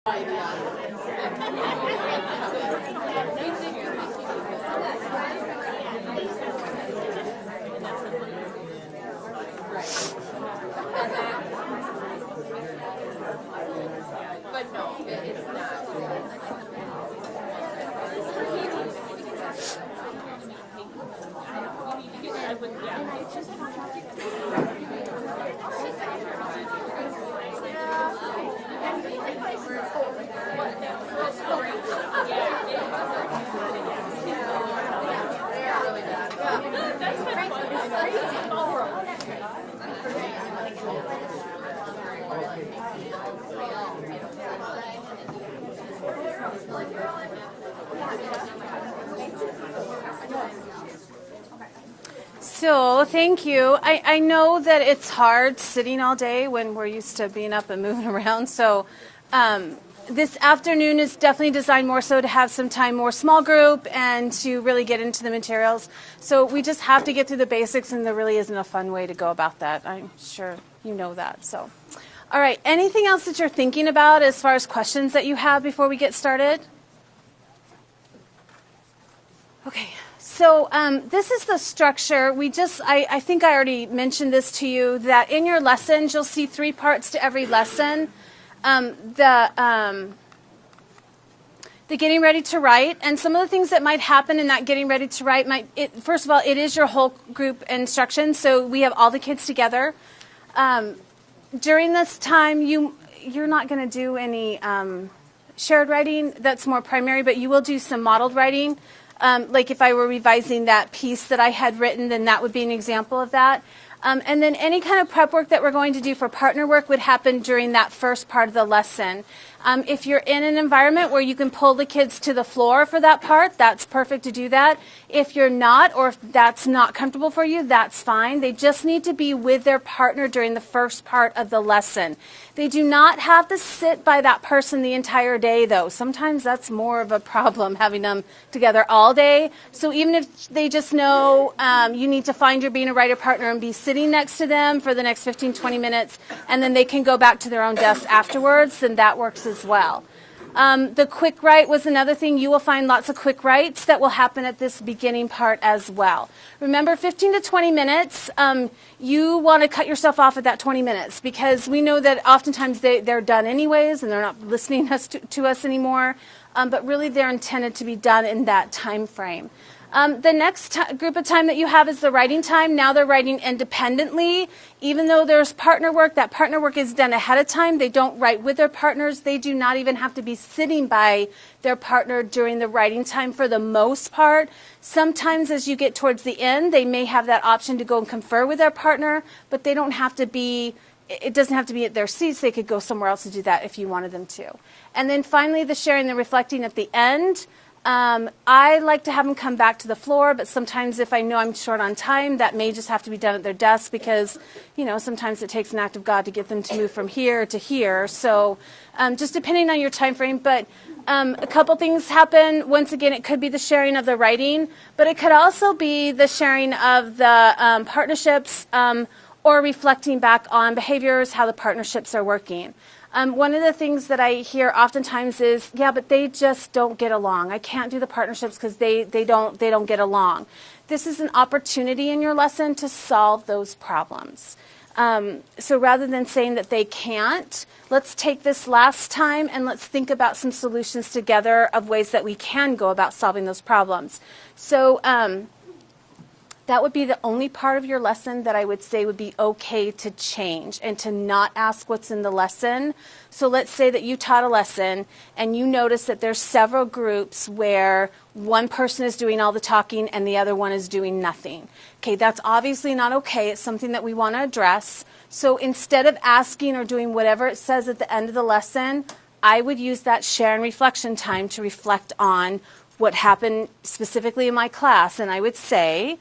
But no, it's not. So thank you. I know that it's hard sitting all day when we're used to being up and moving around. So this afternoon is definitely designed more so to have some time more small group and to really get into the materials. So we just have to get through the basics, and there really isn't a fun way to go about that. I'm sure you know that. So, all right. Anything else that you're thinking about as far as questions that you have before we get started? Okay. So this is the structure. I think I already mentioned this to you, that in your lessons, you'll see 3 parts to every lesson. The getting ready to write, and some of the things that might happen in that getting ready to write first of all, it is your whole group instruction, so we have all the kids together. During this time, you're not going to do any shared writing. That's more primary, but you will do some modeled writing. Like if I were revising that piece that I had written, then that would be an example of that. And then any kind of prep work that we're going to do for partner work would happen during that first part of the lesson. If you're in an environment where you can pull the kids to the floor for that part, that's perfect to do that. If you're not, or if that's not comfortable for you, that's fine. They just need to be with their partner during the first part of the lesson. They do not have to sit by that person the entire day, though. Sometimes that's more of a problem, having them together all day. So even if they just know you need to find your Being a Writer partner and be sitting next to them for the next 15, 20 minutes, and then they can go back to their own desk afterwards, then that works as well. The quick write was another thing. You will find lots of quick writes that will happen at this beginning part as well. Remember, 15 to 20 minutes, you want to cut yourself off at that 20 minutes, because we know that oftentimes they're done anyways and they're not listening to us anymore, but really they're intended to be done in that time frame. The next group of time that you have is the writing time. Now they're writing independently. Even though there's partner work, that partner work is done ahead of time. They don't write with their partners. They do not even have to be sitting by their partner during the writing time for the most part. Sometimes as you get towards the end, they may have that option to go and confer with their partner, but they don't have to be, it doesn't have to be at their seats. They could go somewhere else to do that if you wanted them to. And then finally, the sharing and reflecting at the end. I like to have them come back to the floor, but sometimes if I know I'm short on time, that may just have to be done at their desk, because, sometimes it takes an act of God to get them to move from here to here. So just depending on your time frame. But a couple things happen. Once again, it could be the sharing of the writing, but it could also be the sharing of the partnerships or reflecting back on behaviors, how the partnerships are working. One of the things that I hear oftentimes is, yeah, but they just don't get along. I can't do the partnerships because they don't get along. This is an opportunity in your lesson to solve those problems. So rather than saying that they can't, let's take this last time and let's think about some solutions together of ways that we can go about solving those problems. So that would be the only part of your lesson that I would say would be okay to change and to not ask what's in the lesson. So let's say that you taught a lesson and you notice that there's several groups where one person is doing all the talking and the other one is doing nothing. Okay, that's obviously not okay. It's something that we want to address. So instead of asking or doing whatever it says at the end of the lesson, I would use that share and reflection time to reflect on what happened specifically in my class. And I would say,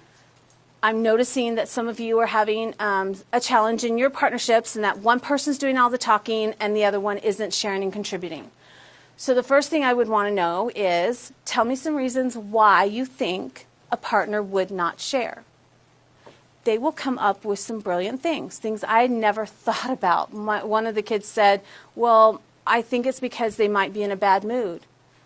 I'm noticing that some of you are having a challenge in your partnerships, and that one person's doing all the talking and the other one isn't sharing and contributing. So the first thing I would want to know is, tell me some reasons why you think a partner would not share. They will come up with some brilliant things I had never thought about. One of the kids said, well, I think it's because they might be in a bad mood.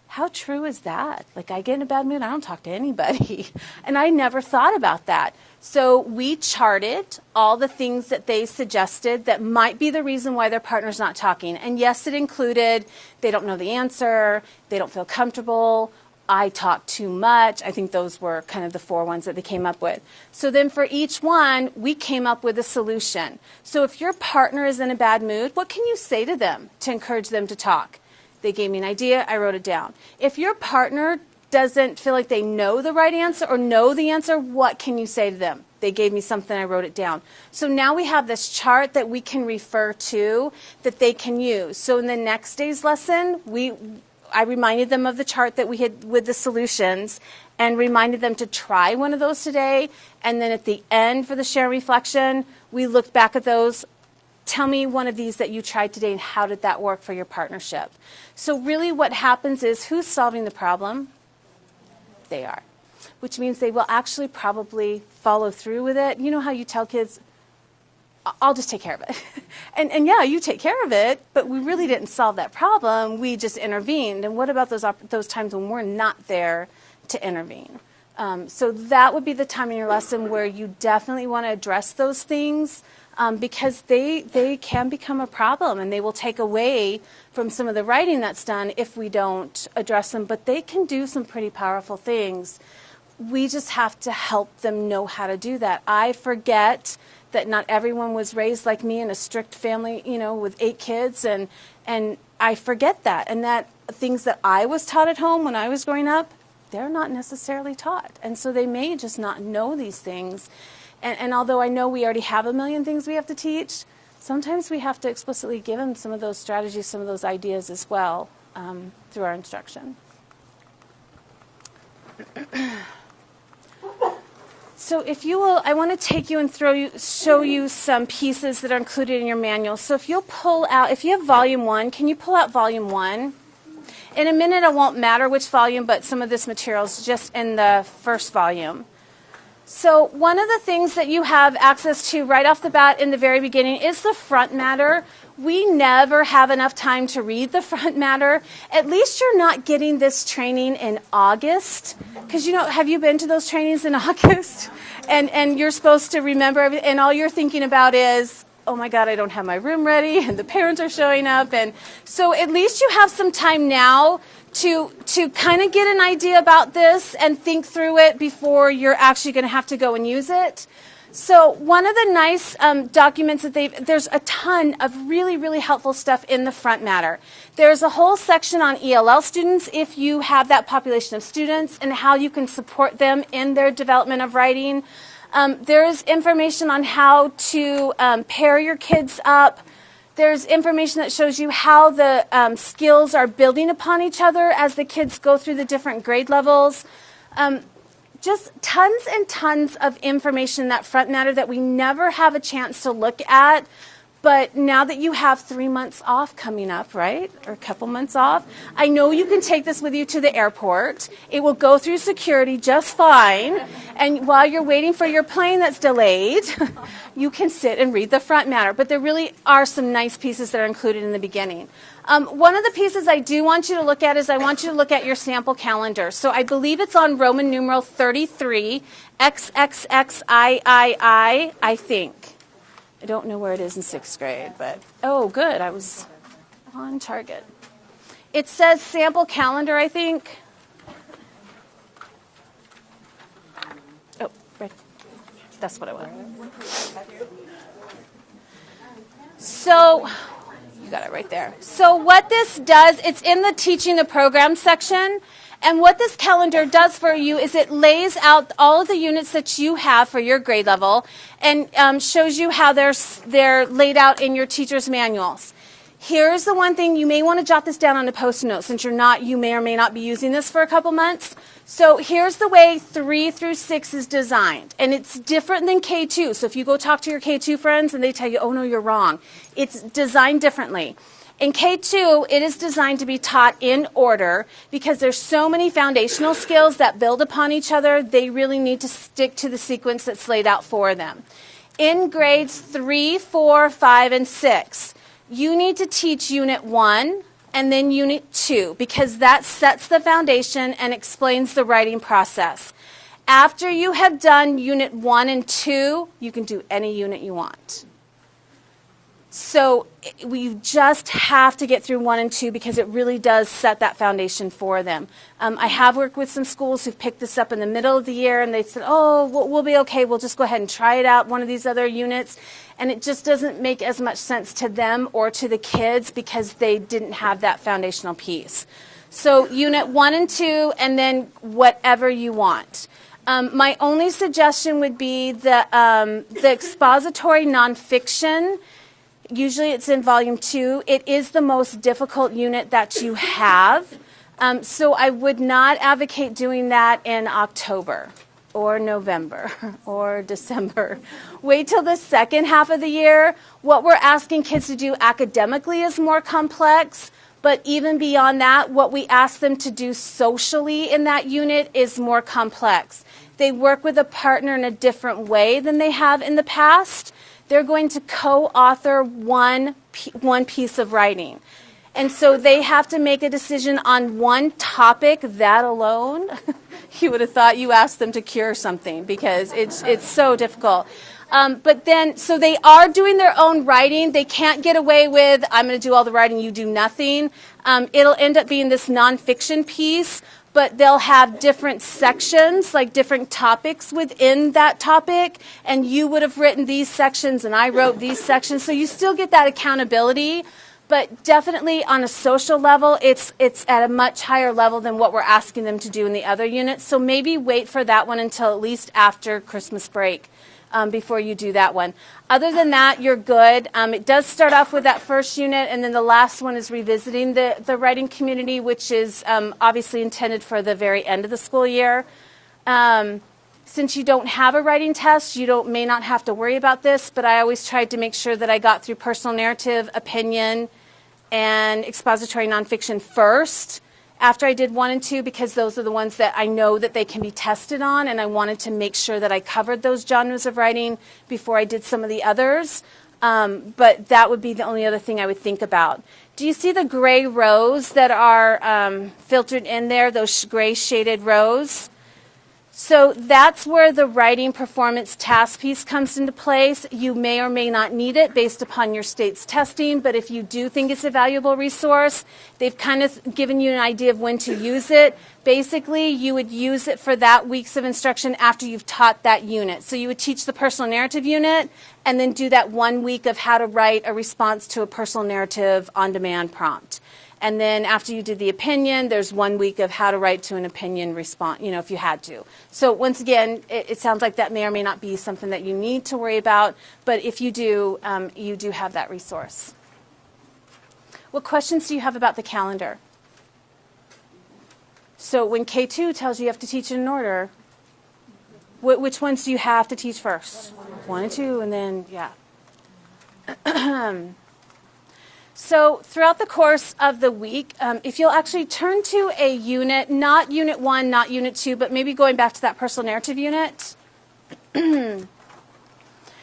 How true is that? Like, I get in a bad mood, I don't talk to anybody. And I never thought about that. So we charted all the things that they suggested that might be the reason why their partner's not talking. And yes, it included they don't know the answer, they don't feel comfortable, I talk too much. I think those were kind of the 4 ones that they came up with. So then for each one, we came up with a solution. So if your partner is in a bad mood, what can you say to them to encourage them to talk? They gave me an idea, I wrote it down. If your partner doesn't feel like they know the right answer or know the answer, what can you say to them? They gave me something, I wrote it down. So now we have this chart that we can refer to that they can use. So in the next day's lesson, I reminded them of the chart that we had with the solutions and reminded them to try one of those today. And then at the end for the share reflection, we looked back at those. Tell me one of these that you tried today and how did that work for your partnership? So really what happens is who's solving the problem? They are, which means they will actually probably follow through with it. You know how you tell kids, I'll just take care of it. and yeah, you take care of it, but we really didn't solve that problem. We just intervened. And what about those times when we're not there to intervene? So that would be the time in your lesson where you definitely want to address those things because they can become a problem and they will take away from some of the writing that's done if we don't address them. But they can do some pretty powerful things. We just have to help them know how to do that. I forget that not everyone was raised like me in a strict family, with 8 kids, and I forget that. And that things that I was taught at home when I was growing up, they're not necessarily taught. And so they may just not know these things. And although I know we already have a million things we have to teach, sometimes we have to explicitly give them some of those strategies, some of those ideas as well through our instruction. So if you will, I want to take you and show you some pieces that are included in your manual. So if you'll pull out, if you have volume 1, can you pull out volume 1? In a minute, it won't matter which volume, but some of this material is just in the first volume. So one of the things that you have access to right off the bat in the very beginning is the front matter. We never have enough time to read the front matter. At least you're not getting this training in August. Because, have you been to those trainings in August? And you're supposed to remember everything, and all you're thinking about is, oh my God, I don't have my room ready, and the parents are showing up. And so at least you have some time now to kind of get an idea about this and think through it before you're actually going to have to go and use it. So one of the nice documents that there's a ton of really, really helpful stuff in the front matter. There's a whole section on ELL students if you have that population of students and how you can support them in their development of writing. There's information on how to pair your kids up. There's information that shows you how the skills are building upon each other as the kids go through the different grade levels. Just tons and tons of information in that front matter that we never have a chance to look at. But now that you have 3 months off coming up, right, or a couple months off, I know you can take this with you to the airport. It will go through security just fine. And while you're waiting for your plane that's delayed, you can sit and read the front matter. But there really are some nice pieces that are included in the beginning. One of the pieces I do want you to look at is I want you to look at your sample calendar. So I believe it's on Roman numeral 33, XXXIII, I think. I don't know where it is in 6th grade, but oh, good. I was on target. It says sample calendar, I think. Oh, right. That's what I want. So, you got it right there. So what this does, it's in the teaching the program section. And what this calendar does for you is it lays out all of the units that you have for your grade level and shows you how they're laid out in your teacher's manuals. Here's the one thing, you may want to jot this down on a Post-it note since you may or may not be using this for a couple months. So here's the way 3 through 6 is designed. And it's different than K2. So if you go talk to your K2 friends and they tell you, oh no, you're wrong, it's designed differently. In K2, it is designed to be taught in order because there's so many foundational skills that build upon each other, they really need to stick to the sequence that's laid out for them. In grades 3, 4, 5, and 6, You need to teach Unit 1 and then Unit 2 because that sets the foundation and explains the writing process. After you have done Unit 1 and 2, you can do any unit you want. So we just have to get through 1 and 2 because it really does set that foundation for them. I have worked with some schools who've picked this up in the middle of the year and they said, oh, we'll be okay. We'll just go ahead and try it out, one of these other units. And it just doesn't make as much sense to them or to the kids because they didn't have that foundational piece. So Unit 1 and 2 and then whatever you want. My only suggestion would be the expository nonfiction. Usually it's in Volume 2. It is the most difficult unit that you have. So I would not advocate doing that in October or November or December. Wait till the second half of the year. What we're asking kids to do academically is more complex. But even beyond that, what we ask them to do socially in that unit is more complex. They work with a partner in a different way than they have in the past. They're going to co-author one piece of writing. And so they have to make a decision on one topic, that alone. You would have thought you asked them to cure something because it's so difficult. But then, so they are doing their own writing. They can't get away with, I'm going to do all the writing, you do nothing. It'll end up being this nonfiction piece, but they'll have different sections, like different topics within that topic. And you would have written these sections, and I wrote these sections. So you still get that accountability. But definitely on a social level, it's at a much higher level than what we're asking them to do in the other units. So maybe wait for that one until at least after Christmas break. Before you do that one. Other than that, you're good. It does start off with that first unit, and then the last one is revisiting the writing community, which is obviously intended for the very end of the school year. Since you don't have a writing test, you may not have to worry about this, but I always tried to make sure that I got through personal narrative, opinion, and expository nonfiction first. After I did 1 and 2, because those are the ones that I know that they can be tested on, and I wanted to make sure that I covered those genres of writing before I did some of the others. But that would be the only other thing I would think about. Do you see the gray rows that are filtered in there, those gray shaded rows? So that's where the writing performance task piece comes into place. You may or may not need it based upon your state's testing, but if you do think it's a valuable resource, they've kind of given you an idea of when to use it. Basically, you would use it for that weeks of instruction after you've taught that unit. So you would teach the personal narrative unit and then do that 1 week of how to write a response to a personal narrative on-demand prompt. And then after you did the opinion, there's 1 week of how to write to an opinion response, if you had to. So once again, it sounds like that may or may not be something that you need to worry about. But if you do have that resource. What questions do you have about the calendar? So when K2 tells you have to teach in order, which ones do you have to teach first? 1 and 2, and then, yeah. So throughout the course of the week, if you'll actually turn to a unit, not Unit 1, not Unit 2, but maybe going back to that personal narrative unit.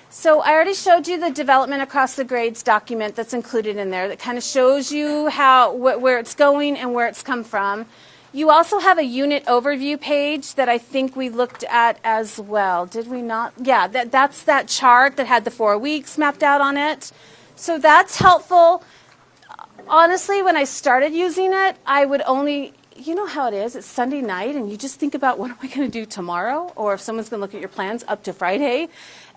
So I already showed you the development across the grades document that's included in there that kind of shows you where it's going and where it's come from. You also have a unit overview page that I think we looked at as well. Did we not? Yeah, that's that chart that had the 4 weeks mapped out on it. So that's helpful. Honestly, when I started using it, I would only, you know how it is, it's Sunday night and you just think about what am I going to do tomorrow, or if someone's going to look at your plans up to Friday.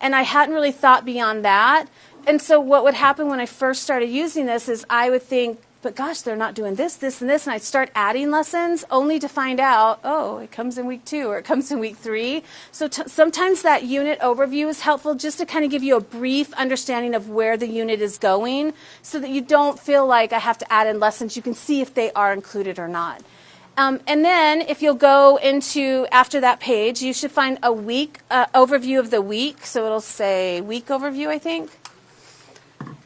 And I hadn't really thought beyond that. And so what would happen when I first started using this is I would think, but gosh, they're not doing this, this, and this. And I'd start adding lessons only to find out, oh, it comes in week 2 or it comes in week 3. So sometimes that unit overview is helpful just to kind of give you a brief understanding of where the unit is going so that you don't feel like I have to add in lessons. You can see if they are included or not. And then if you'll go into, after that page, you should find a week overview of the week. So it'll say week overview, I think.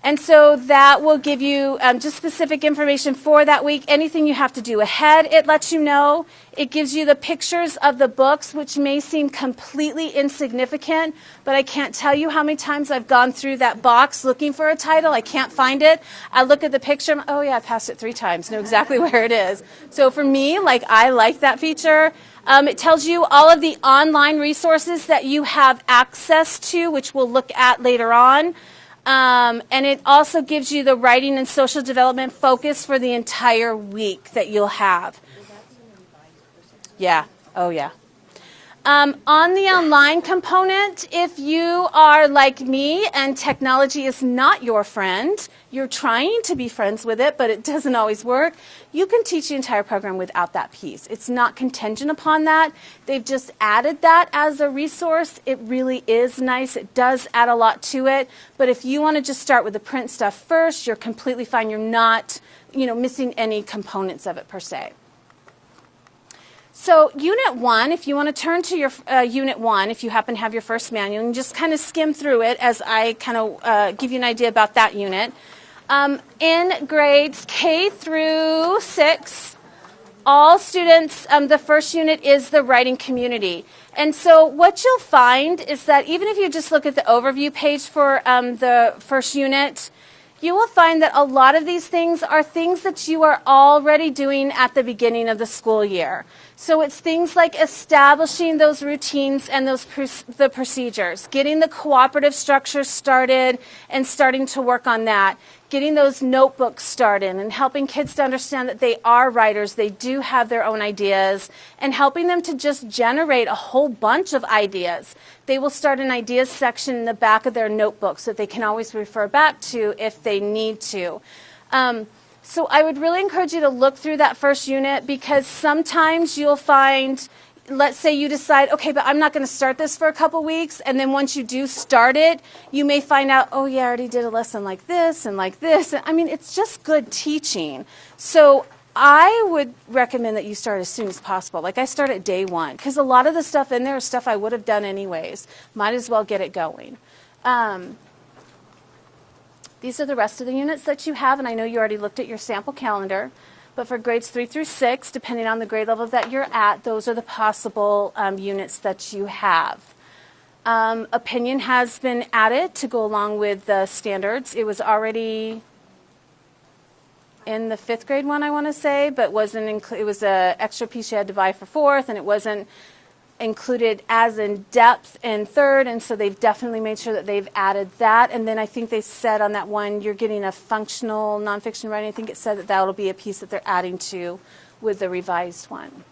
And so that will give you just specific information for that week. Anything you have to do ahead, it lets you know. It gives you the pictures of the books, which may seem completely insignificant, but I can't tell you how many times I've gone through that box looking for a title. I can't find it. I look at the picture, oh yeah, I passed it 3 times, know exactly where it is. So for me, I like that feature. It tells you all of the online resources that you have access to, which we'll look at later on. And it also gives you the writing and social development focus for the entire week that you'll have. Yeah. Oh, yeah. On the online component, if you are like me and technology is not your friend, you're trying to be friends with it, but it doesn't always work, you can teach the entire program without that piece. It's not contingent upon that. They've just added that as a resource. It really is nice. It does add a lot to it. But if you want to just start with the print stuff first, you're completely fine. You're not, missing any components of it per se. So Unit 1, if you want to turn to your Unit 1, if you happen to have your first manual, and just kind of skim through it as I kind of give you an idea about that unit. In grades K through 6, all students, the first unit is the writing community. And so what you'll find is that even if you just look at the overview page for the first unit, you will find that a lot of these things are things that you are already doing at the beginning of the school year. So it's things like establishing those routines and the procedures, getting the cooperative structure started and starting to work on that, getting those notebooks started and helping kids to understand that they are writers, they do have their own ideas, and helping them to just generate a whole bunch of ideas. They will start an ideas section in the back of their notebook so that they can always refer back to if they need to. So I would really encourage you to look through that first unit, because sometimes you'll find, let's say you decide, okay, but I'm not going to start this for a couple weeks, and then once you do start it, you may find out, oh yeah, I already did a lesson like this and like this. I mean, it's just good teaching. So I would recommend that you start as soon as possible. Like I start at day 1, because a lot of the stuff in there is stuff I would have done anyways. Might as well get it going. These are the rest of the units that you have, and I know you already looked at your sample calendar, but for grades 3 through 6, depending on the grade level that you're at, those are the possible units that you have. Opinion has been added to go along with the standards. It was already in the 5th grade one, I want to say, but it was an extra piece you had to buy for 4th, and it wasn't included as in depth in 3rd, and so they've definitely made sure that they've added that. And then I think they said on that one, you're getting a functional nonfiction writing. I think it said that that'll be a piece that they're adding to with the revised one.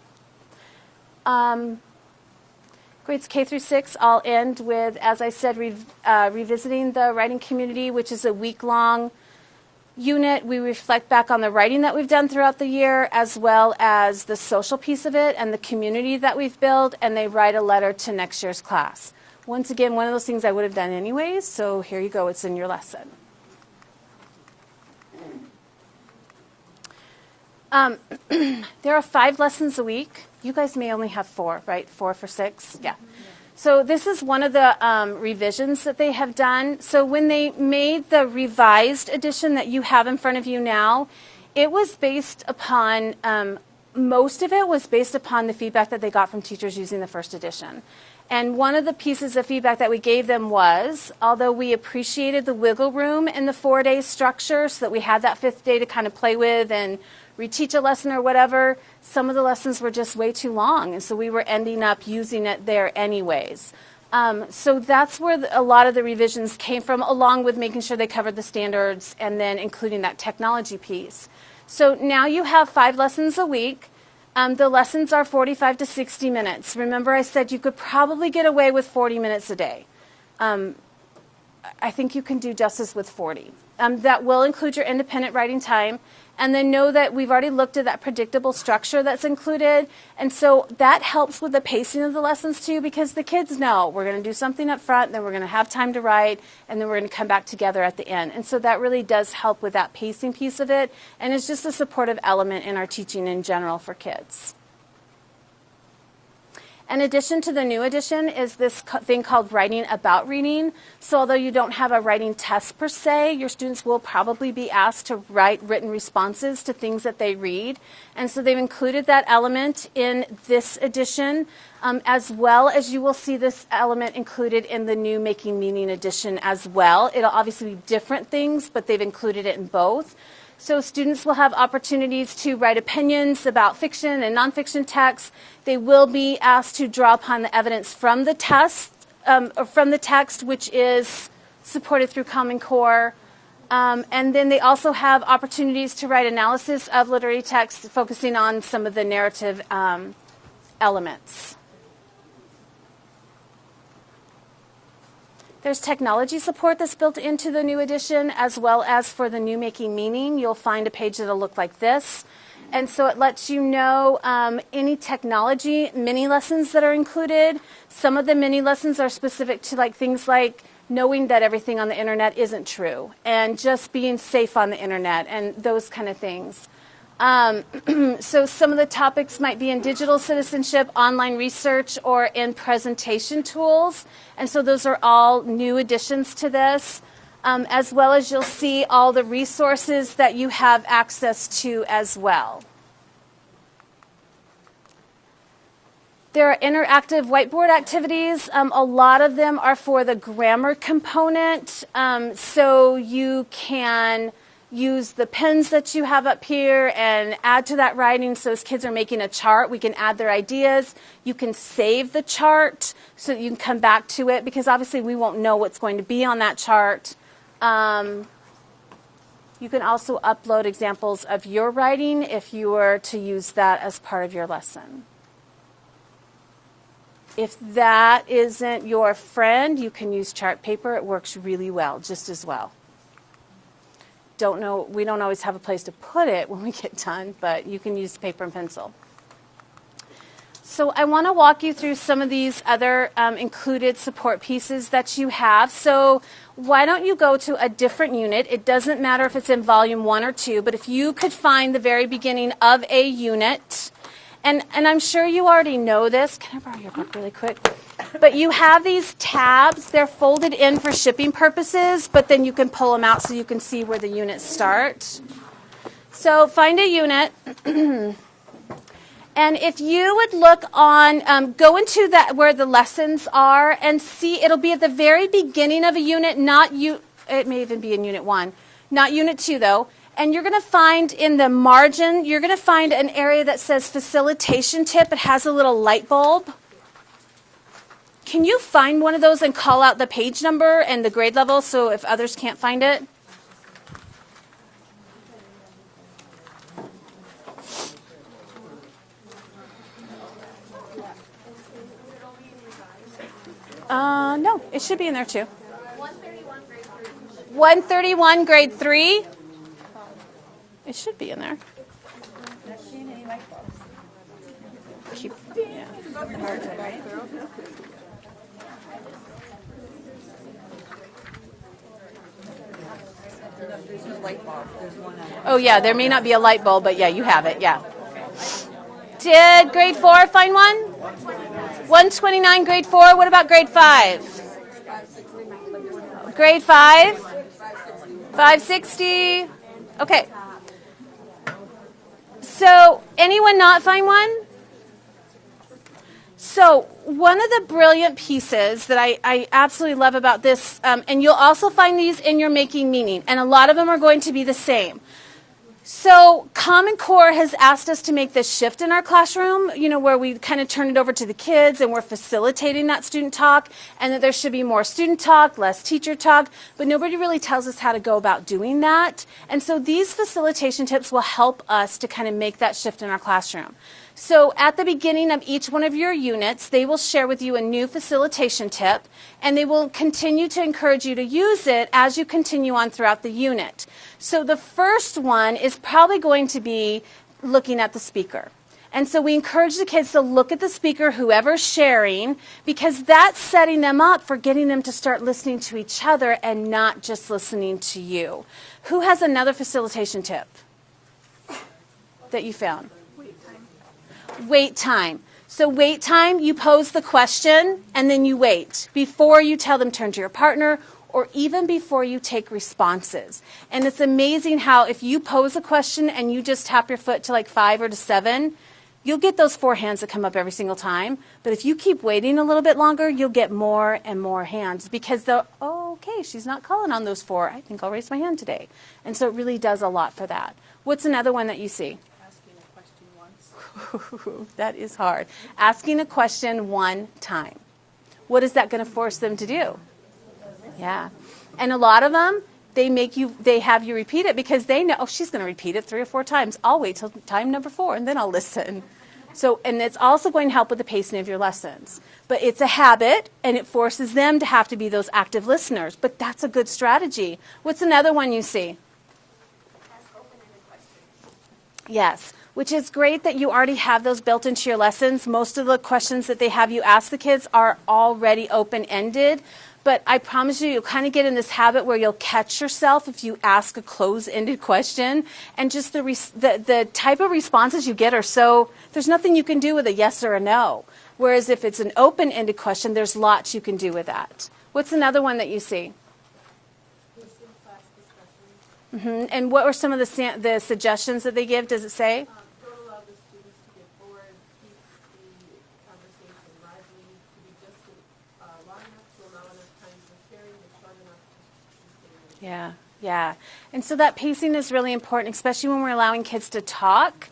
Grades K through 6, I'll end with, as I said, revisiting the writing community, which is a week-long unit. We reflect back on the writing that we've done throughout the year, as well as the social piece of it and the community that we've built, and they write a letter to next year's class. Once again, one of those things I would have done anyways, so here you go, it's in your lesson. There are 5 lessons a week. You guys may only have 4, right? 4 for 6? Yeah. So this is one of the revisions that they have done. So when they made the revised edition that you have in front of you now, it was based upon, most of it was based upon the feedback that they got from teachers using the first edition. And one of the pieces of feedback that we gave them was, although we appreciated the wiggle room in the 4-day structure so that we had that 5th day to kind of play with and reteach a lesson or whatever, some of the lessons were just way too long, and so we were ending up using it there anyways. So that's where a lot of the revisions came from, along with making sure they covered the standards and then including that technology piece. So now you have 5 lessons a week. The lessons are 45 to 60 minutes. Remember I said you could probably get away with 40 minutes a day. I think you can do justice with 40. That will include your independent writing time. And then know that we've already looked at that predictable structure that's included. And so that helps with the pacing of the lessons too, because the kids know we're going to do something up front, then we're going to have time to write, and then we're going to come back together at the end. And so that really does help with that pacing piece of it. And it's just a supportive element in our teaching in general for kids. In addition to the new edition is this thing called writing about reading. So although you don't have a writing test per se, your students will probably be asked to write written responses to things that they read. And so they've included that element in this edition, as well as you will see this element included in the new Making Meaning edition as well. It'll obviously be different things, but they've included it in both. So students will have opportunities to write opinions about fiction and nonfiction texts. They will be asked to draw upon the evidence from the test, or from the text, which is supported through Common Core. And then they also have opportunities to write analysis of literary text, focusing on some of the narrative elements. There's technology support that's built into the new edition, as well as for the new Making Meaning. You'll find a page that'll look like this. And so it lets you know any technology mini lessons that are included. Some of the mini lessons are specific to things like knowing that everything on the internet isn't true, and just being safe on the internet, and those kind of things. So some of the topics might be in digital citizenship, online research, or in presentation tools. And so those are all new additions to this, as well as you'll see all the resources that you have access to as well. There are interactive whiteboard activities. A lot of them are for the grammar component. So you can use the pens that you have up here and add to that writing. So as kids are making a chart, we can add their ideas. You can save the chart so that you can come back to it, because obviously we won't know what's going to be on that chart. You can also upload examples of your writing if you were to use that as part of your lesson. If that isn't your friend, you can use chart paper. It works really well, just as well. We don't always have a place to put it when we get done, but you can use paper and pencil. So I want to walk you through some of these other included support pieces that you have. So why don't you go to a different unit? It doesn't matter if it's in volume 1 or 2, but if you could find the very beginning of a unit, and I'm sure you already know this. Can I borrow your book really quick? But you have these tabs. They're folded in for shipping purposes, but then you can pull them out so you can see where the units start. So find a unit. And if you would look on, go into that where the lessons are and see, it'll be at the very beginning of a unit, it may even be in unit 1, not unit 2 though. And you're going to find in the margin, you're going to find an area that says facilitation tip. It has a little light bulb. Can you find one of those and call out the page number and the grade level so if others can't find it? No, it should be in there too. 131 grade 3. 131 grade 3? It should be in there. Oh, yeah, there may not be a light bulb, but yeah, you have it, yeah. Did grade 4 find one? 129, grade 4. What about grade 5? Grade 5? 560. Okay. So, anyone not find one? So, one of the brilliant pieces that I absolutely love about this, and you'll also find these in your Making Meaning, and a lot of them are going to be the same. So Common Core has asked us to make this shift in our classroom, where we kind of turn it over to the kids and we're facilitating that student talk, and that there should be more student talk, less teacher talk, but nobody really tells us how to go about doing that. And so these facilitation tips will help us to kind of make that shift in our classroom. So at the beginning of each one of your units, they will share with you a new facilitation tip, and they will continue to encourage you to use it as you continue on throughout the unit. So the first one is probably going to be looking at the speaker. And so we encourage the kids to look at the speaker, whoever's sharing, because that's setting them up for getting them to start listening to each other and not just listening to you. Who has another facilitation tip that you found? Wait time. So wait time, you pose the question and then you wait before you tell them turn to your partner or even before you take responses. And it's amazing how if you pose a question and you just tap your foot to like 5 or to 7, you'll get those 4 hands that come up every single time. But if you keep waiting a little bit longer, you'll get more and more hands because they'll, oh, okay, she's not calling on those 4. I think I'll raise my hand today. And so it really does a lot for that. What's another one that you see? Asking a question once. That is hard. Asking a question one time. What is that going to force them to do? Yeah. And a lot of them, they have you repeat it because they know, oh, she's going to repeat it 3 or 4 times. I'll wait till time number 4 and then I'll listen. So, and it's also going to help with the pacing of your lessons. But it's a habit and it forces them to have to be those active listeners. But that's a good strategy. What's another one you see? Ask open-ended questions. Yes, which is great that you already have those built into your lessons. Most of the questions that they have you ask the kids are already open-ended. But I promise you'll kind of get in this habit where you'll catch yourself if you ask a closed-ended question. And just the type of responses you get are so, there's nothing you can do with a yes or a no. Whereas if it's an open-ended question, there's lots you can do with that. What's another one that you see? Mm-hmm. And what were some of the suggestions that they give? Does it say? Don't allow the students to get bored. Keep the conversation lively. To be just long enough to allow enough time for sharing, but short enough to stay. Yeah, yeah. And so that pacing is really important, especially when we're allowing kids to talk.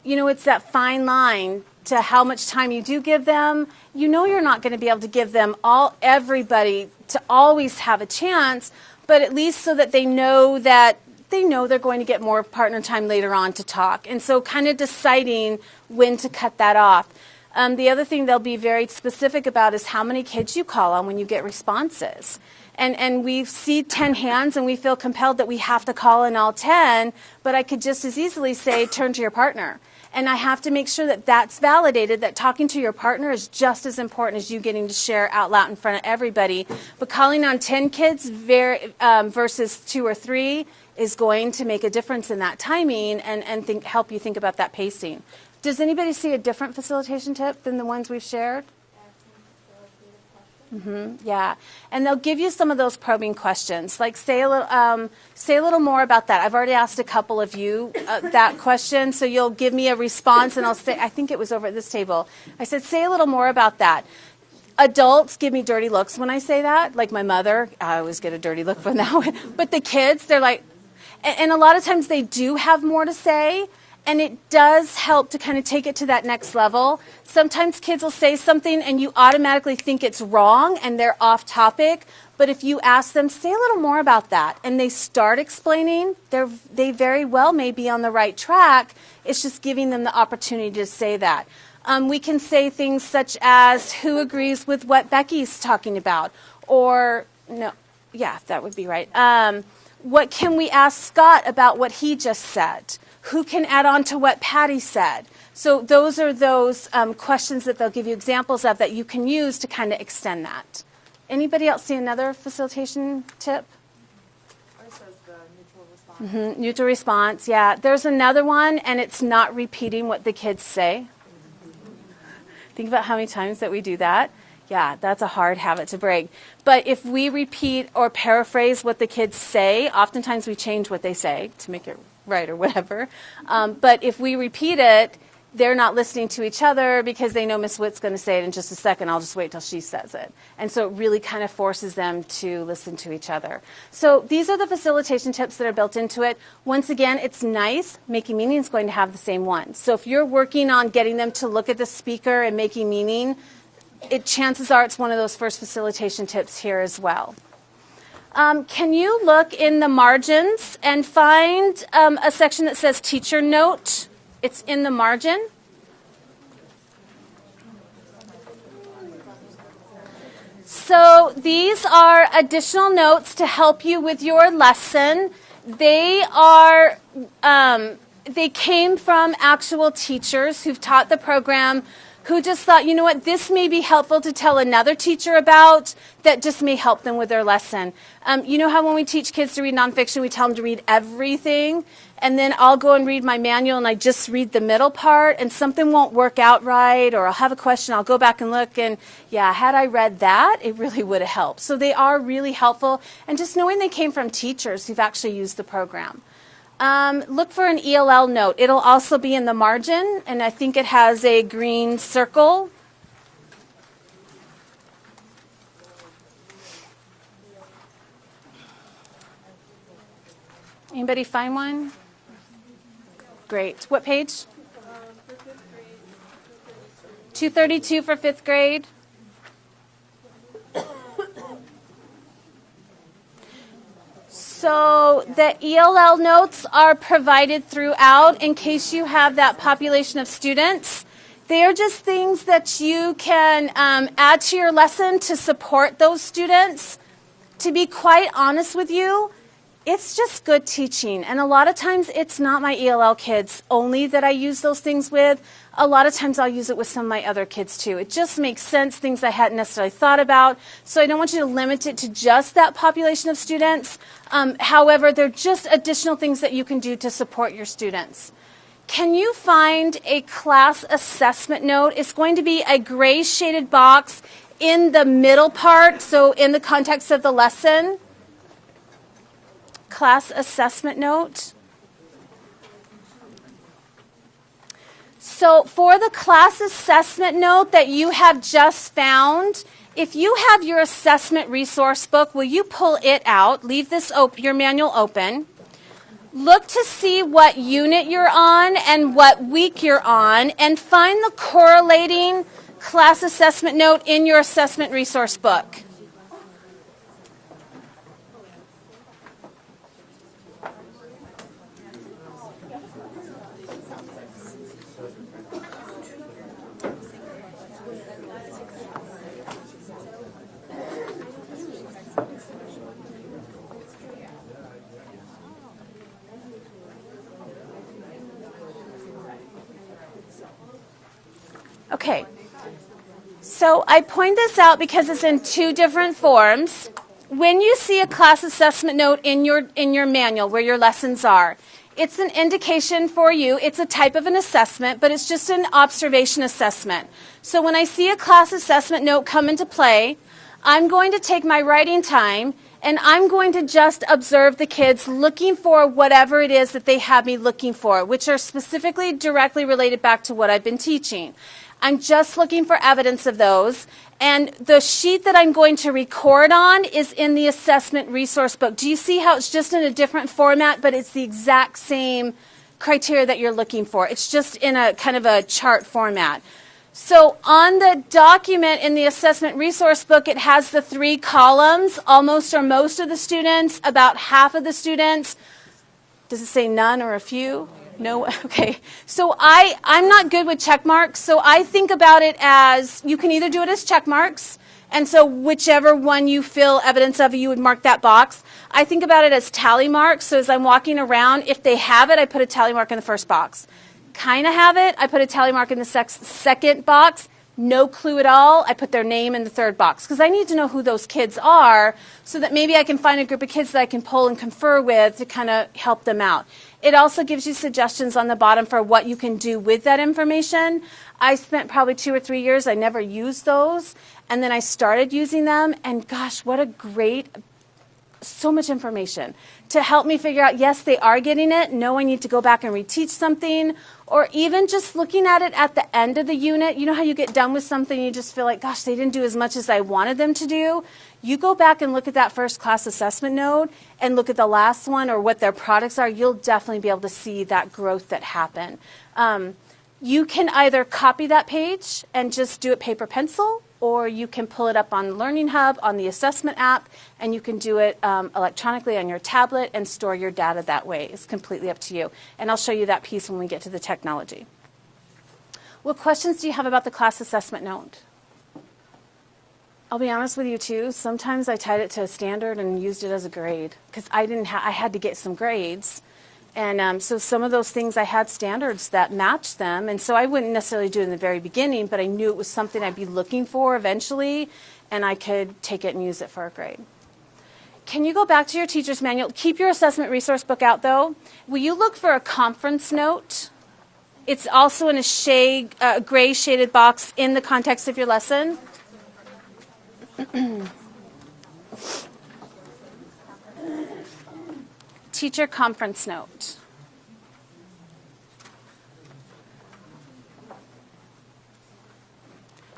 You know, it's that fine line to how much time you do give them. You know you're not going to be able to give them everybody to always have a chance, but at least so that they know they're going to get more partner time later on to talk. And so kind of deciding when to cut that off. The other thing they'll be very specific about is how many kids you call on when you get responses. And we see 10 hands and we feel compelled that we have to call in all 10, but I could just as easily say, turn to your partner. And I have to make sure that that's validated, that talking to your partner is just as important as you getting to share out loud in front of everybody. But calling on 10 kids versus 2 or 3 is going to make a difference in that timing and help you think about that pacing. Does anybody see a different facilitation tip than the ones we've shared? Mm-hmm, yeah, and they'll give you some of those probing questions, like say a little more about that. I've already asked a couple of you that question, so you'll give me a response, and I'll say, I think it was over at this table. I said, say a little more about that. Adults give me dirty looks when I say that, like my mother. I always get a dirty look from that one. But the kids, they're like, and a lot of times they do have more to say. And it does help to kind of take it to that next level. Sometimes kids will say something and you automatically think it's wrong and they're off topic. But if you ask them, say a little more about that, and they start explaining, they very well may be on the right track. It's just giving them the opportunity to say that. We can say things such as, who agrees with what Becky's talking about? Or, no, yeah, that would be right. What can we ask Scott about what he just said? Who can add on to what Patty said? So those are those questions that they'll give you examples of that you can use to kind of extend that. Anybody else see another facilitation tip? Ours says the mutual response. Mm-hmm. Mutual response, yeah. There's another one, and it's not repeating what the kids say. Think about how many times that we do that. Yeah, that's a hard habit to break. But if we repeat or paraphrase what the kids say, oftentimes we change what they say to make it right or whatever. But if we repeat it, they're not listening to each other because they know Miss Witt's going to say it in just a second. I'll just wait till she says it. And so it really kind of forces them to listen to each other. So these are the facilitation tips that are built into it. Once again, it's nice. Making meaning is going to have the same one. So if you're working on getting them to look at the speaker and making meaning, chances are it's one of those first facilitation tips here as well. Can you look in the margins and find a section that says teacher note? It's in the margin. So these are additional notes to help you with your lesson. They came from actual teachers who've taught the program who just thought, you know what, this may be helpful to tell another teacher about that just may help them with their lesson. You know how when we teach kids to read nonfiction, we tell them to read everything, and then I'll go and read my manual and I just read the middle part and something won't work out right, or I'll have a question, I'll go back and look, and yeah, had I read that, it really would have helped. So they are really helpful, and just knowing they came from teachers who've actually used the program. Look for an ELL note. It'll also be in the margin, and I think it has a green circle. Anybody find one? Great. What page? 232 for 5th grade. So the ELL notes are provided throughout in case you have that population of students. They are just things that you can add to your lesson to support those students. To be quite honest with you, it's just good teaching. And a lot of times it's not my ELL kids only that I use those things with. A lot of times I'll use it with some of my other kids too. It just makes sense, things I hadn't necessarily thought about. So I don't want you to limit it to just that population of students. However, they're just additional things that you can do to support your students. Can you find a class assessment note? It's going to be a gray shaded box in the middle part, so in the context of the lesson. Class assessment note. So for the class assessment note that you have just found, if you have your assessment resource book, will you pull it out? Leave this your manual open. Look to see what unit you're on and what week you're on, and find the correlating class assessment note in your assessment resource book. Okay, so I point this out because it's in two different forms. When you see a class assessment note in your manual where your lessons are, it's an indication for you. It's a type of an assessment, but it's just an observation assessment. So when I see a class assessment note come into play, I'm going to take my writing time and I'm going to just observe the kids looking for whatever it is that they have me looking for, which are specifically directly related back to what I've been teaching. I'm just looking for evidence of those. And the sheet that I'm going to record on is in the assessment resource book. Do you see how it's just in a different format, but it's the exact same criteria that you're looking for? It's just in a kind of a chart format. So on the document in the assessment resource book, it has the 3 columns, almost or most of the students, about half of the students. Does it say none or a few? No? Okay. So I'm not good with check marks, so I think about it as, you can either do it as check marks, and so whichever one you feel evidence of, you would mark that box. I think about it as tally marks, so as I'm walking around, if they have it, I put a tally mark in the first box. Kind of have it, I put a tally mark in the second box. No clue at all, I put their name in the third box, because I need to know who those kids are so that maybe I can find a group of kids that I can pull and confer with to kind of help them out. It also gives you suggestions on the bottom for what you can do with that information. I spent probably 2 or 3 years, I never used those, and then I started using them, and gosh, what a great, so much information to help me figure out, yes, they are getting it, no, I need to go back and reteach something, or even just looking at it at the end of the unit. You know how you get done with something and you just feel like, gosh, they didn't do as much as I wanted them to do? You go back and look at that first class assessment note and look at the last one or what their products are, you'll definitely be able to see that growth that happened. You can either copy that page and just do it paper pencil, or you can pull it up on the Learning Hub, on the assessment app, and you can do it electronically on your tablet and store your data that way. It's completely up to you. And I'll show you that piece when we get to the technology. What questions do you have about the class assessment note? I'll be honest with you too, sometimes I tied it to a standard and used it as a grade because I had to get some grades. And so some of those things I had standards that matched them. And so I wouldn't necessarily do it in the very beginning, but I knew it was something I'd be looking for eventually, and I could take it and use it for a grade. Can you go back to your teacher's manual? Keep your assessment resource book out, though. Will you look for a conference note? It's also in a gray shaded box in the context of your lesson. Teacher conference note.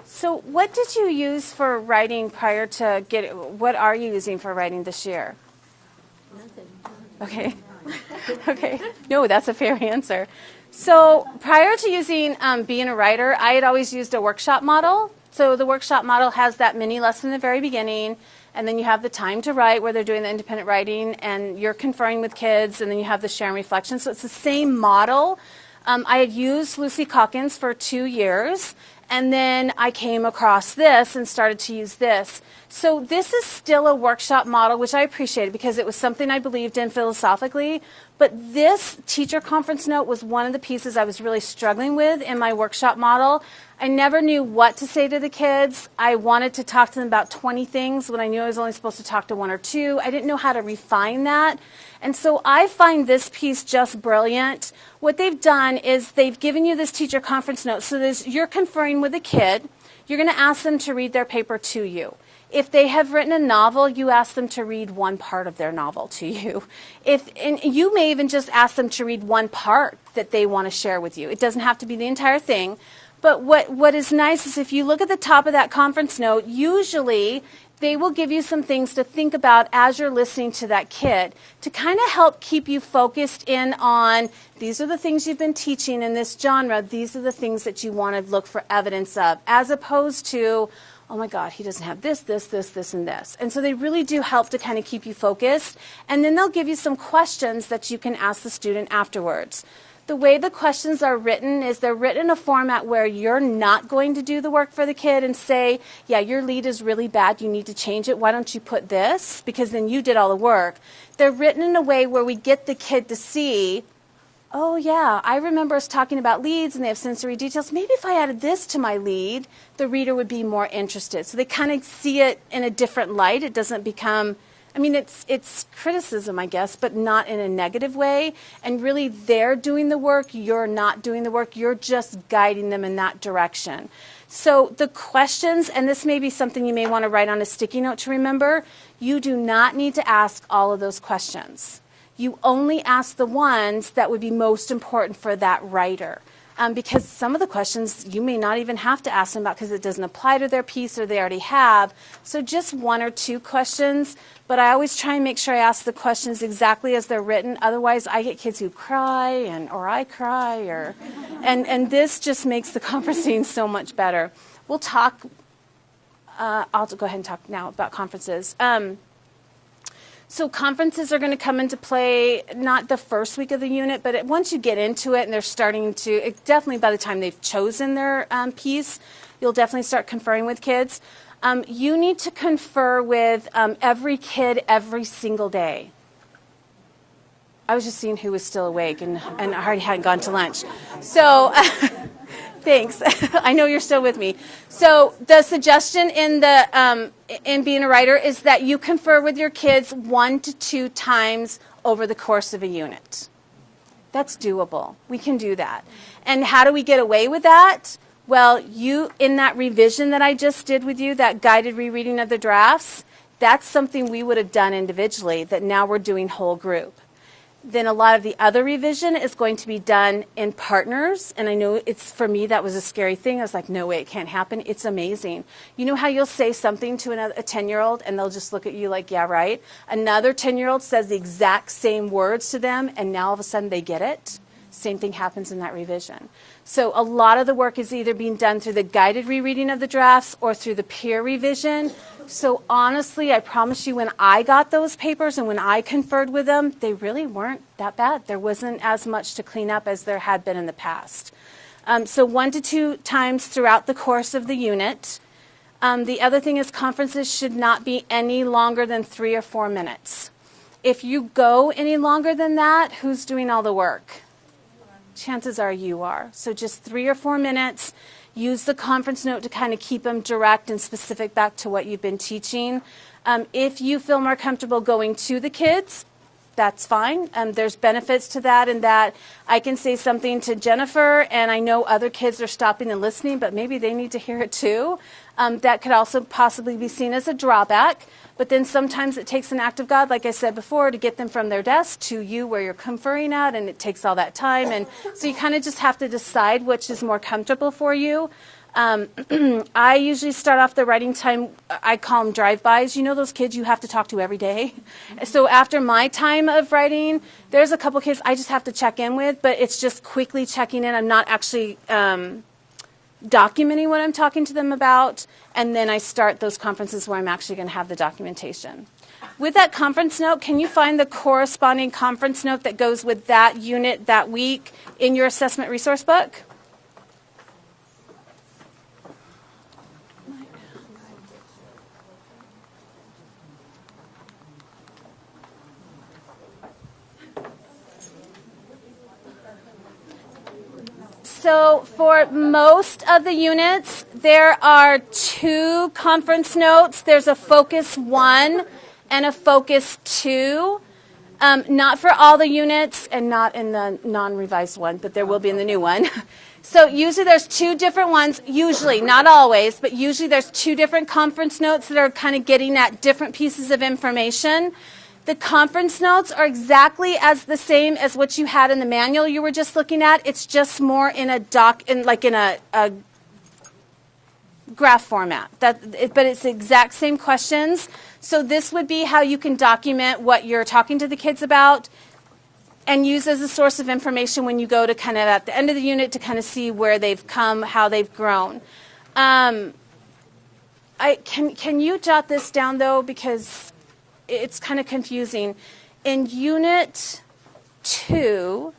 So what did you use for writing prior to what are you using for writing this year? Nothing. Okay. Okay. No, that's a fair answer. So prior to using being a writer, I had always used a workshop model. So the workshop model has that mini lesson in the very beginning, and then you have the time to write where they're doing the independent writing, and you're conferring with kids, and then you have the share and reflection. So it's the same model. I had used Lucy Calkins for 2 years, and then I came across this and started to use this. So this is still a workshop model, which I appreciated because it was something I believed in philosophically. But this teacher conference note was one of the pieces I was really struggling with in my workshop model. I never knew what to say to the kids. I wanted to talk to them about 20 things when I knew I was only supposed to talk to 1 or 2. I didn't know how to refine that. And so I find this piece just brilliant. What they've done is they've given you this teacher conference note. So you're conferring with a kid. You're going to ask them to read their paper to you. If they have written a novel, you ask them to read one part of their novel to you. And you may even just ask them to read one part that they want to share with you. It doesn't have to be the entire thing. But what is nice is if you look at the top of that conference note, usually they will give you some things to think about as you're listening to that kid to kind of help keep you focused in on these are the things you've been teaching in this genre. These are the things that you want to look for evidence of, as opposed to, oh my God, he doesn't have this, this, this, this, and this. And so they really do help to kind of keep you focused. And then they'll give you some questions that you can ask the student afterwards. The way the questions are written is they're written in a format where you're not going to do the work for the kid and say, yeah, your lead is really bad, you need to change it, why don't you put this? Because then you did all the work. They're written in a way where we get the kid to see, oh yeah, I remember us talking about leads and they have sensory details. Maybe if I added this to my lead, the reader would be more interested. So they kind of see it in a different light. It doesn't become, I mean, it's criticism, I guess, but not in a negative way. And really, they're doing the work. You're not doing the work. You're just guiding them in that direction. So the questions, and this may be something you may want to write on a sticky note to remember, you do not need to ask all of those questions. You only ask the ones that would be most important for that writer. Because some of the questions you may not even have to ask them about because it doesn't apply to their piece or they already have. So just 1 or 2 questions, but I always try and make sure I ask the questions exactly as they're written. Otherwise, I get kids who cry or I cry, and this just makes the conferencing so much better. We'll talk. I'll go ahead and talk now about conferences. So conferences are going to come into play not the first week of the unit, but once you get into it and they're starting to, definitely by the time they've chosen their piece, you'll definitely start conferring with kids. You need to confer with every kid every single day. I was just seeing who was still awake and I already hadn't gone to lunch. So thanks. I know you're still with me. So the suggestion in being a writer is that you confer with your kids 1 to 2 times over the course of a unit. That's doable. We can do that. And how do we get away with that? Well, in that revision that I just did with you, that guided rereading of the drafts, that's something we would have done individually that now we're doing whole group. Then a lot of the other revision is going to be done in partners. And I know for me, that was a scary thing. I was like, no way, it can't happen. It's amazing. You know how you'll say something to a 10-year-old and they'll just look at you like, yeah, right. Another 10-year-old says the exact same words to them and now all of a sudden they get it. Same thing happens in that revision. So a lot of the work is either being done through the guided rereading of the drafts or through the peer revision. So honestly, I promise you when I got those papers and when I conferred with them, they really weren't that bad. There wasn't as much to clean up as there had been in the past. So 1 to 2 times throughout the course of the unit. The other thing is conferences should not be any longer than 3 or 4 minutes. If you go any longer than that, who's doing all the work? Chances are you are. So just 3 or 4 minutes. Use the conference note to kind of keep them direct and specific back to what you've been teaching. If you feel more comfortable going to the kids, that's fine. There's benefits to that, in that I can say something to Jennifer, and I know other kids are stopping and listening, but maybe they need to hear it too. That could also possibly be seen as a drawback. But then sometimes it takes an act of God, like I said before, to get them from their desk to you where you're conferring at, and it takes all that time. And so you kind of just have to decide which is more comfortable for you. I usually start off the writing time, I call them drive-bys. You know those kids you have to talk to every day? So after my time of writing, there's a couple kids I just have to check in with, but it's just quickly checking in. I'm not actually documenting what I'm talking to them about, and then I start those conferences where I'm actually going to have the documentation. With that conference note, can you find the corresponding conference note that goes with that unit that week in your assessment resource book? So for most of the units, there are 2 conference notes. There's a Focus 1 and a Focus 2. Not for all the units and not in the non-revised one, but there will be in the new one. So usually there's 2 different ones, usually, not always, but usually there's 2 different conference notes that are kind of getting at different pieces of information. The conference notes are exactly as the same as what you had in the manual you were just looking at. It's just more in a a graph format. But it's the exact same questions. So this would be how you can document what you're talking to the kids about and use as a source of information when you go to kind of at the end of the unit to kind of see where they've come, how they've grown. Can you jot this down, though, because it's kind of confusing. In Unit 2,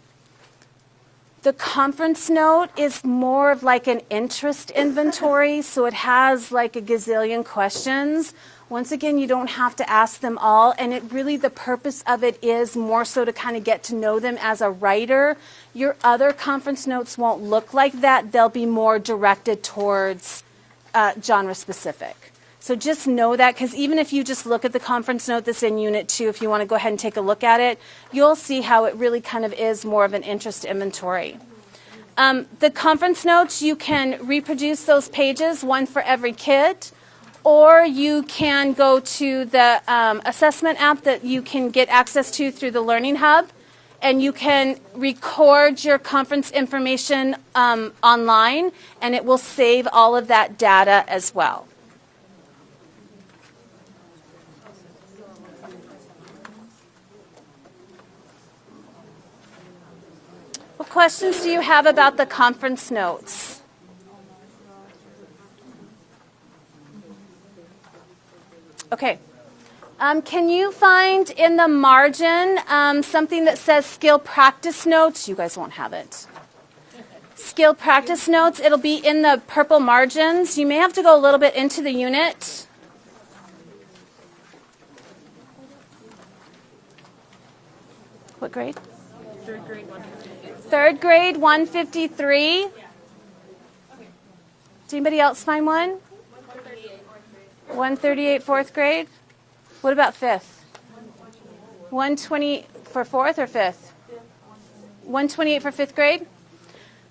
the conference note is more of like an interest inventory, so it has like a gazillion questions. Once again, you don't have to ask them all, and it really, the purpose of it is more so to kind of get to know them as a writer. Your other conference notes won't look like that. They'll be more directed towards genre specific. So just know that, because even if you just look at the conference note that's in Unit 2, if you want to go ahead and take a look at it, you'll see how it really kind of is more of an interest inventory. The conference notes, you can reproduce those pages, one for every kid, or you can go to the assessment app that you can get access to through the Learning Hub, and you can record your conference information online, and it will save all of that data as well. What questions do you have about the conference notes? Okay. Can you find in the margin something that says skill practice notes? You guys won't have it. Skill practice notes. It'll be in the purple margins. You may have to go a little bit into the unit. What grade? Third grade, 153. Third grade, 153. Does anybody else find one? 138, fourth grade. What about fifth? 120 for fourth or fifth? 128 for fifth grade.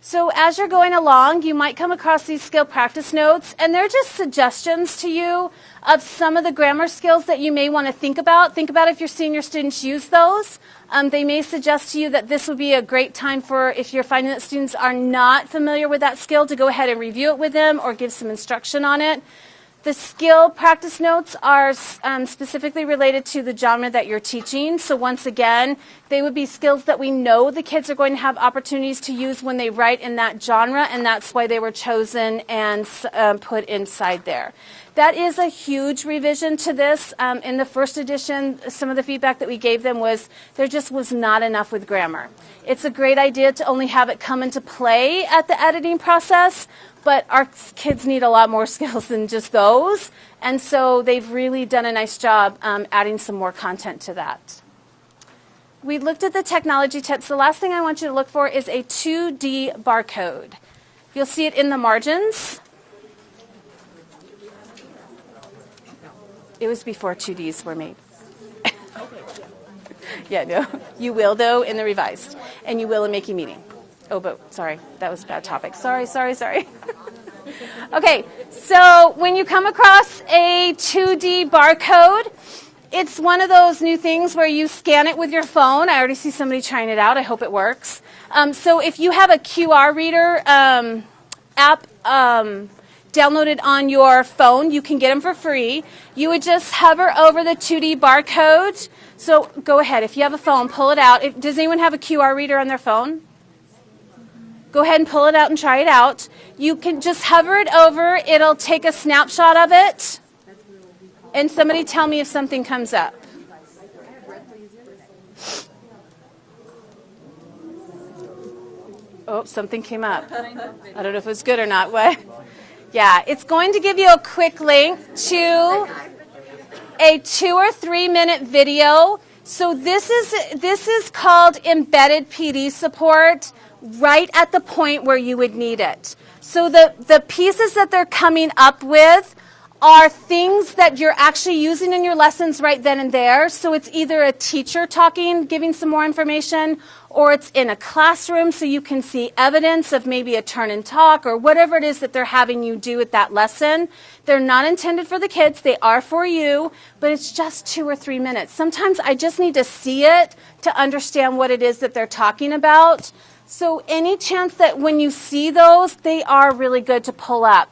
So as you're going along, you might come across these skill practice notes, and they're just suggestions to you of some of the grammar skills that you may want to think about. Think about if your senior students use those. They may suggest to you that this would be a great time for, if you're finding that students are not familiar with that skill, to go ahead and review it with them or give some instruction on it. The skill practice notes are specifically related to the genre that you're teaching. So once again, they would be skills that we know the kids are going to have opportunities to use when they write in that genre, and that's why they were chosen and put inside there. That is a huge revision to this. In the first edition, some of the feedback that we gave them was there just was not enough with grammar. It's a great idea to only have it come into play at the editing process, but our kids need a lot more skills than just those. And so they've really done a nice job adding some more content to that. we looked at the technology tips. The last thing I want you to look for is a 2D barcode. You'll see it in the margins. It was before 2Ds were made. Yeah, no. You will, though, in the revised. And you will in making meeting. Oh, but sorry, that was a bad topic. Sorry. Okay, so when you come across a 2D barcode, it's one of those new things where you scan it with your phone. I already see somebody trying it out. I hope it works. So if you have a QR reader app downloaded on your phone, you can get them for free. You would just hover over the 2D barcode. So go ahead. If you have a phone, pull it out. Does anyone have a QR reader on their phone? Go ahead and pull it out and try it out. You can just hover it over. It'll take a snapshot of it. And somebody tell me if something comes up. Oh, something came up. I don't know if it was good or not. What? Yeah, it's going to give you a quick link to a 2 or 3 minute video. So this is called embedded PD support right at the point where you would need it. So the pieces that they're coming up with are things that you're actually using in your lessons right then and there. So it's either a teacher talking, giving some more information, or it's in a classroom so you can see evidence of maybe a turn and talk or whatever it is that they're having you do at that lesson. They're not intended for the kids. They are for you, but it's just 2 or 3 minutes. Sometimes I just need to see it to understand what it is that they're talking about. So any chance that when you see those, they are really good to pull up.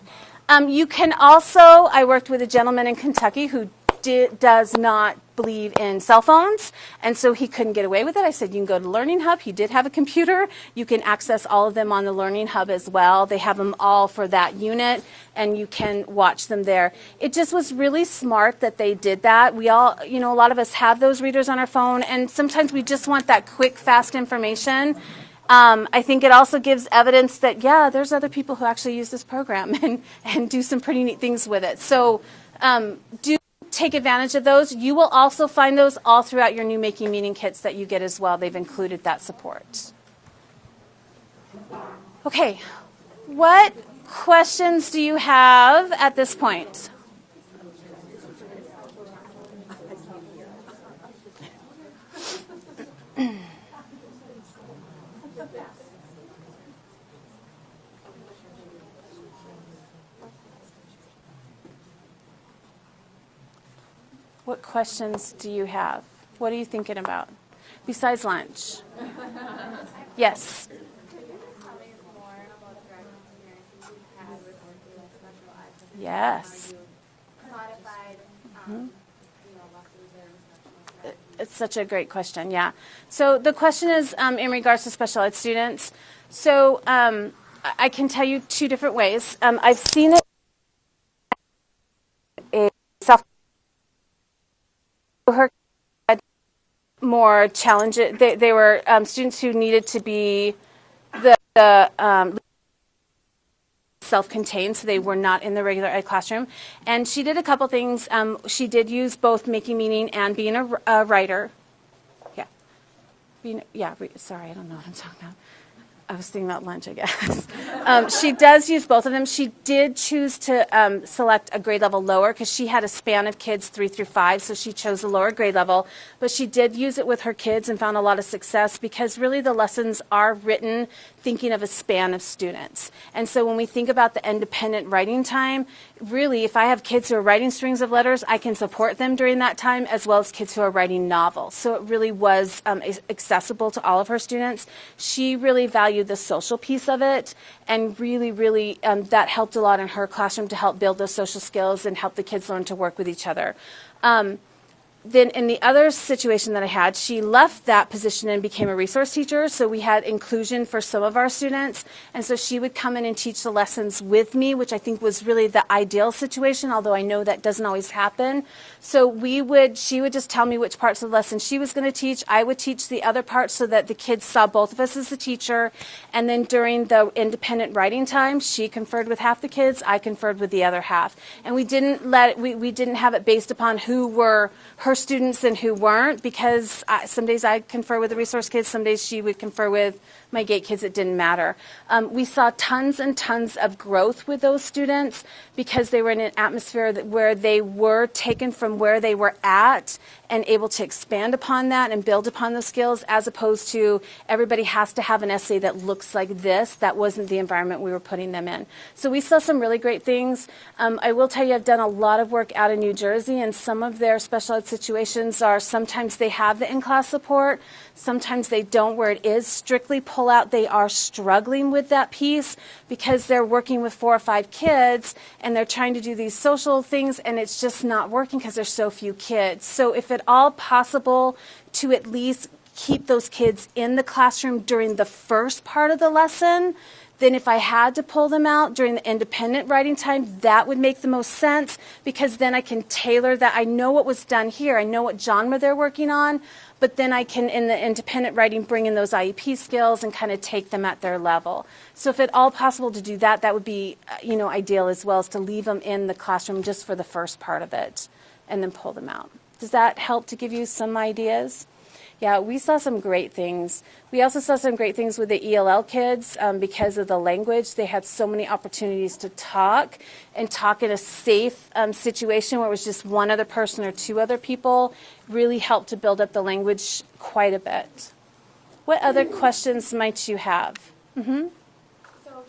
You can also, I worked with a gentleman in Kentucky who does not believe in cell phones, and so he couldn't get away with it. I said, you can go to Learning Hub. He did have a computer. You can access all of them on the Learning Hub as well. They have them all for that unit, and you can watch them there. It just was really smart that they did that. We all, a lot of us have those readers on our phone, and sometimes we just want that quick, fast information. I think it also gives evidence that, there's other people who actually use this program and do some pretty neat things with it. So do take advantage of those. You will also find those all throughout your new Making Meaning kits that you get as well. They've included that support. Okay, what questions do you have at this point? What questions do you have? What are you thinking about? Besides lunch? Yes. Could you just tell me more about the driving experiences you've had with working with special ed? Yes. How you modified, lessons and special ed? It's such a great question, yeah. So the question is in regards to special ed students. So I can tell you 2 different ways. I've seen it a self her more challenging. They were students who needed to be self-contained, so they were not in the regular ed classroom. And she did a couple things. She did use both Making Meaning and being a writer. Sorry, I don't know what I'm talking about. I was thinking about lunch, I guess. She does use both of them. She did choose to select a grade level lower because she had a span of kids 3 through 5, so she chose the lower grade level. But she did use it with her kids and found a lot of success because really the lessons are written thinking of a span of students. And so when we think about the independent writing time, really if I have kids who are writing strings of letters, I can support them during that time as well as kids who are writing novels. So it really was accessible to all of her students. She really valued the social piece of it, and really that helped a lot in her classroom to help build those social skills and help the kids learn to work with each other. Then in the other situation that I had, she left that position and became a resource teacher, so we had inclusion for some of our students, and so she would come in and teach the lessons with me, which I think was really the ideal situation, although I know that doesn't always happen. So she would just tell me which parts of the lesson she was going to teach. I would teach the other parts so that the kids saw both of us as the teacher, and then during the independent writing time, she conferred with half the kids, I conferred with the other half. And we didn't have it based upon who were her her students and who weren't, because some days I'd confer with the resource kids, some days she would confer with my gate kids. It didn't matter. We saw tons and tons of growth with those students because they were in an atmosphere where they were taken from where they were at and able to expand upon that and build upon those skills, as opposed to everybody has to have an essay that looks like this. That wasn't the environment we were putting them in. So we saw some really great things. I will tell you, I've done a lot of work out in New Jersey, and some of their special ed situations are sometimes they have the in-class support, sometimes they don't, where it is strictly pull out. They are struggling with that piece because they're working with 4 or 5 kids and they're trying to do these social things, and it's just not working because there's so few kids. So if at all possible, to at least keep those kids in the classroom during the first part of the lesson, then if I had to pull them out during the independent writing time, that would make the most sense, because then I can tailor that. I know what was done here. I know what genre they're working on, but then I can, in the independent writing, bring in those IEP skills and kind of take them at their level. So if at all possible to do that, that would be, ideal as well, is to leave them in the classroom just for the first part of it and then pull them out. Does that help to give you some ideas? Yeah, we saw some great things. We also saw some great things with the ELL kids because of the language. They had so many opportunities to talk in a safe situation where it was just one other person or 2 other people. Really helped to build up the language quite a bit. What other questions might you have? Mm-hmm. So,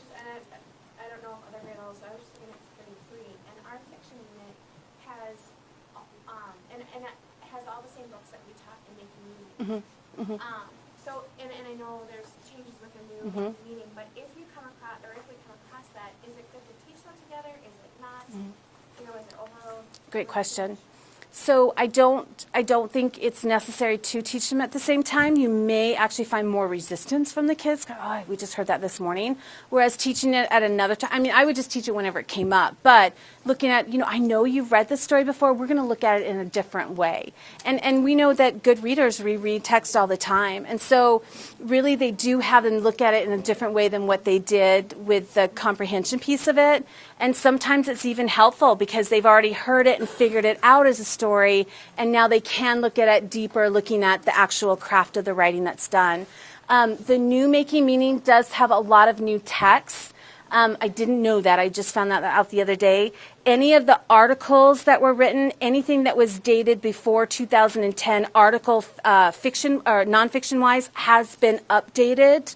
I don't know if other grade levels, I was just looking at 33, and our fiction unit has, and it has all the same books that we taught in making meaning. Mm-hmm. So, and I know there's changes with the new meaning, but if we come across that, is it good to teach them together? Is it not? Is it overload? Great question. So I don't think it's necessary to teach them at the same time. You may actually find more resistance from the kids. Oh, we just heard that this morning. Whereas teaching it at another time, I would just teach it whenever it came up. But looking at, I know you've read this story before. We're going to look at it in a different way. And we know that good readers reread text all the time. And so really they do have them look at it in a different way than what they did with the comprehension piece of it. And sometimes it's even helpful because they've already heard it and figured it out as a story, and now they can look at it deeper, looking at the actual craft of the writing that's done. The new Making Meaning does have a lot of new texts. I didn't know that. I just found that out the other day. Any of the articles that were written, anything that was dated before 2010, article fiction or nonfiction-wise, has been updated.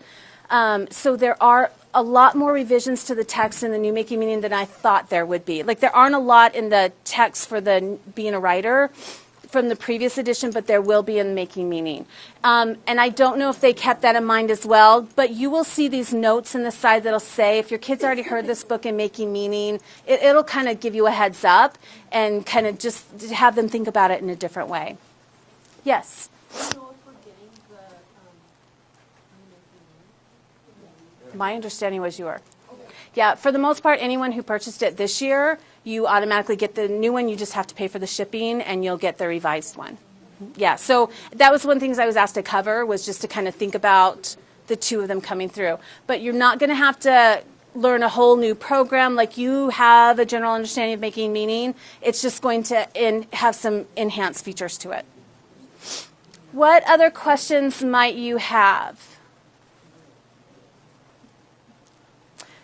So there are a lot more revisions to the text in the new Making Meaning than I thought there would be. Like, there aren't a lot in the text for the Being a Writer from the previous edition, but there will be in Making Meaning. And I don't know if they kept that in mind as well, but you will see these notes in the side that'll say, if your kids already heard this book in Making Meaning, it'll kind of give you a heads up and kind of just have them think about it in a different way. Yes? My understanding was you were. Yeah, for the most part, anyone who purchased it this year, you automatically get the new one. You just have to pay for the shipping, and you'll get the revised one. Yeah, so that was one of the things I was asked to cover, was just to kind of think about the 2 of them coming through. But you're not going to have to learn a whole new program. Like, you have a general understanding of Making Meaning. It's just going to have some enhanced features to it. What other questions might you have?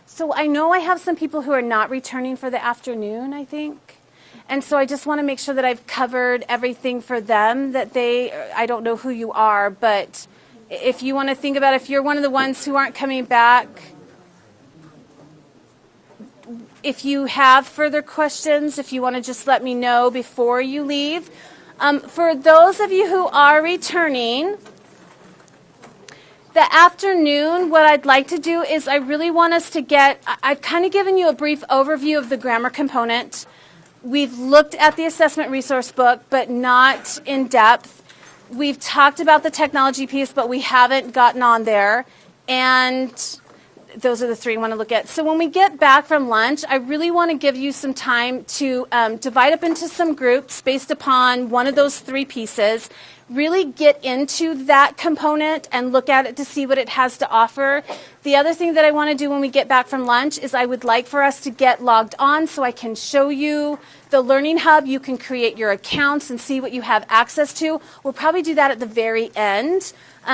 So I know I have some people who are not returning for the afternoon, I think. And so I just want to make sure that I've covered everything for them, that I don't know who you are, but if you want to think about if you're one of the ones who aren't coming back, if you have further questions, if you want to just let me know before you leave. For those of you who are returning, the afternoon, what I'd like to do is I really want us to I've kind of given you a brief overview of the grammar component. We've looked at the assessment resource book, but not in depth. We've talked about the technology piece, but we haven't gotten on there. And those are the 3 I want to look at. So when we get back from lunch, I really want to give you some time to divide up into some groups based upon one of those 3 pieces. really get into that component and look at it to see what it has to offer. The other thing that I want to do when we get back from lunch is I would like for us to get logged on so I can show you the Learning Hub. You can create your accounts and see what you have access to. We'll probably do that at the very end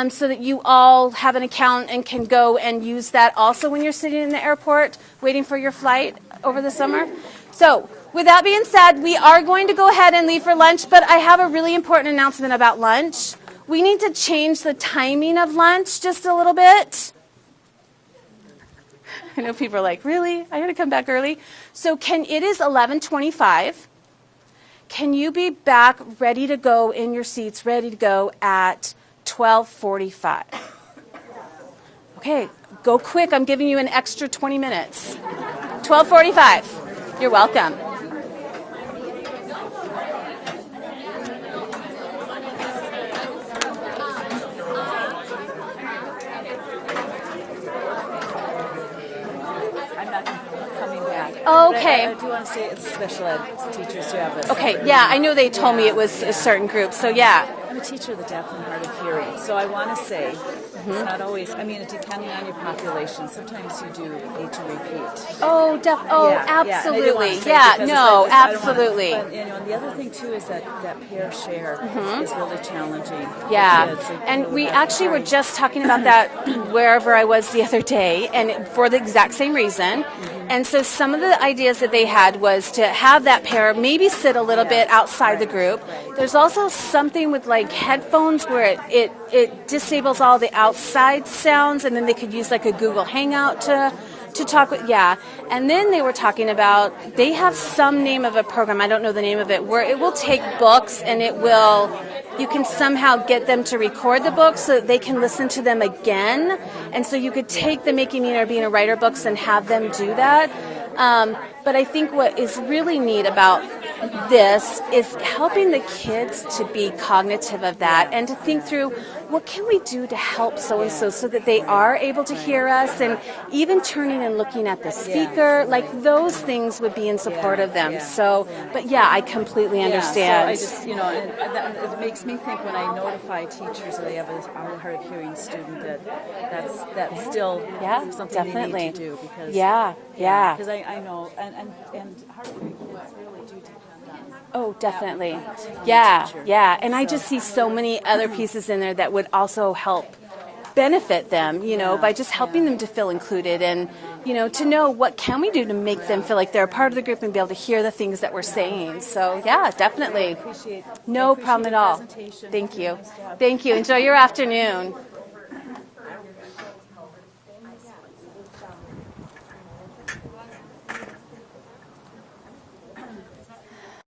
so that you all have an account and can go and use that also when you're sitting in the airport waiting for your flight over the summer. So with that being said, we are going to go ahead and leave for lunch, but I have a really important announcement about lunch. We need to change the timing of lunch just a little bit. I know people are like, really? I got to come back early? So it is 11:25. Can you be back ready to go in your seats, ready to go at 12:45? Okay, go quick. I'm giving you an extra 20 minutes. 12:45. You're welcome. Okay. I do want to say it's special ed teachers who have this. Okay, yeah, I know they told me it was a certain group, so yeah. I'm a teacher of the deaf and hard of hearing, so I want to say it's not always, depending on your population, sometimes you do need to repeat. Oh, absolutely. Absolutely. But the other thing too is that pair share is really challenging. Yeah, and we actually were just talking about that wherever I was the other day, and for the exact same reason. And so some of the ideas that they had was to have that pair maybe sit a little bit outside the group. There's also something with like headphones where it disables all the outside sounds, and then they could use like a Google Hangout to talk with, And then they were talking about, they have some name of a program, I don't know the name of it, where it will take books and you can somehow get them to record the books so that they can listen to them again. And so you could take the Making Meaning or Being a Writer books and have them do that. But I think what is really neat about this is helping the kids to be cognitive of that and to think through, what can we do to help so-and-so so that they are able to hear us, and even turning and looking at the speaker, like those things would be in support of them. So, but I completely understand. So I just, it makes me think when I notify teachers that they have a hard of hearing student that's still something definitely. They need to do because because I know and hard of hearing kids really do depend on. Oh, definitely. And I just see so many other pieces in there that would also help benefit them, by just helping them to feel included and, to know what can we do to make them feel like they're a part of the group and be able to hear the things that we're saying. So, definitely. No problem at all. Thank you. Enjoy your afternoon.